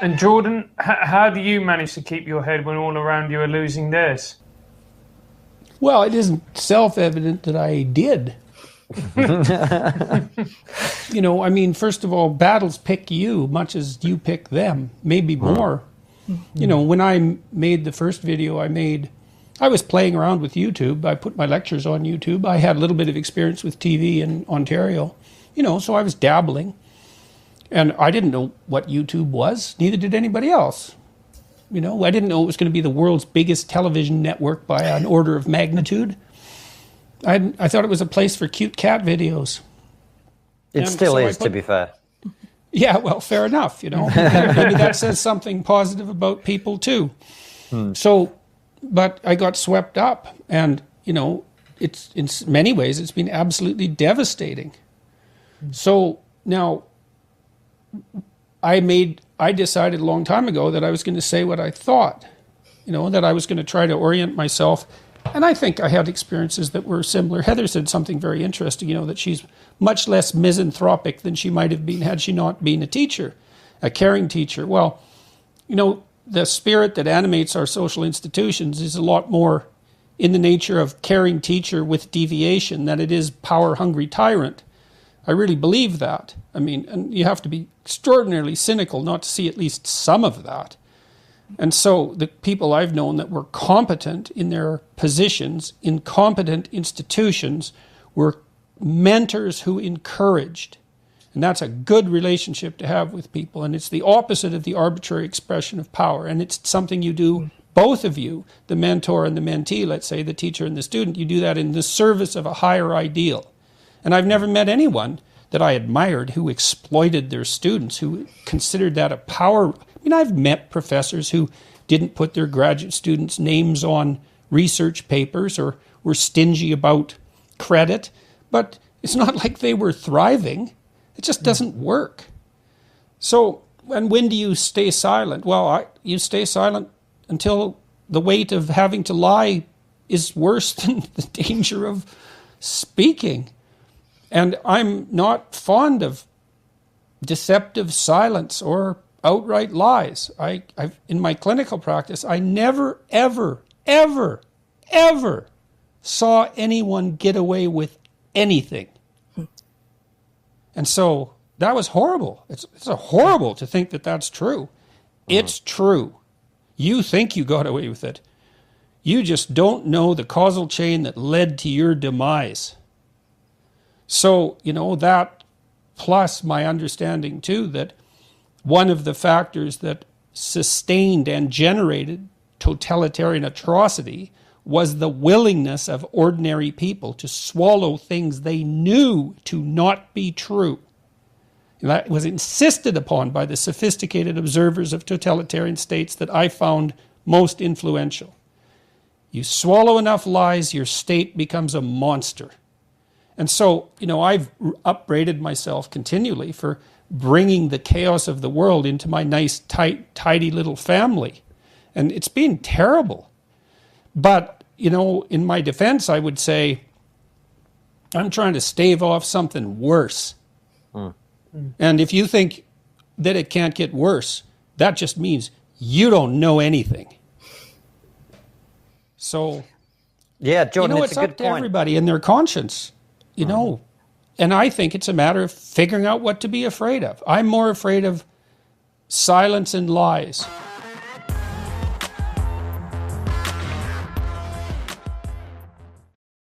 And Jordan, how do you manage to keep your head when all around you are losing theirs? Well, it isn't self-evident that I did. You know, I mean, first of all, battles pick you much as you pick them, maybe more. You know, when I made the first video I was playing around with YouTube. I put my lectures on YouTube. I had a little bit of experience with TV in Ontario, you know, so I was dabbling. And I didn't know what YouTube was, neither did anybody else. You know, I didn't know it was going to be the world's biggest television network by an order of magnitude. I thought it was a place for cute cat videos. It still is, to be fair. Yeah, well, fair enough, you know. Maybe that says something positive about people, too. So, but I got swept up. And, you know, it's in many ways, it's been absolutely devastating. So now, I decided a long time ago that I was going to say what I thought, you know, that I was going to try to orient myself. And I think I had experiences that were similar. Heather said something very interesting, you know, that she's much less misanthropic than she might have been had she not been a teacher, a caring teacher. Well, you know, the spirit that animates our social institutions is a lot more in the nature of caring teacher with deviation than it is power-hungry tyrant. I really believe that. I mean, and you have to be extraordinarily cynical not to see at least some of that. And so the people I've known that were competent in their positions, in competent institutions, were mentors who encouraged. And that's a good relationship to have with people. And it's the opposite of the arbitrary expression of power. And it's something you do, both of you, the mentor and the mentee, let's say, the teacher and the student, you do that in the service of a higher ideal. And I've never met anyone that I admired who exploited their students, who considered that a power. I mean, I've met professors who didn't put their graduate students' names on research papers or were stingy about credit, but it's not like they were thriving. It just doesn't work. So, and when do you stay silent? Well, you stay silent until the weight of having to lie is worse than the danger of speaking. And I'm not fond of deceptive silence or outright lies. In my clinical practice, I never, ever, ever, ever saw anyone get away with anything. And so that was horrible. It's horrible to think that that's true. It's true. You think you got away with it. You just don't know the causal chain that led to your demise. So, you know, that plus my understanding too that one of the factors that sustained and generated totalitarian atrocity was the willingness of ordinary people to swallow things they knew to not be true. And that was insisted upon by the sophisticated observers of totalitarian states that I found most influential. You swallow enough lies, your state becomes a monster. And so, you know, I've upbraided myself continually for bringing the chaos of the world into my nice, tight, tidy little family. And it's been terrible. But, you know, in my defense, I would say, I'm trying to stave off something worse. And if you think that it can't get worse, that just means you don't know anything. So, yeah, Jordan, you know, it's a good up to point. Everybody and their conscience, you know. And I think it's a matter of figuring out what to be afraid of. I'm more afraid of silence and lies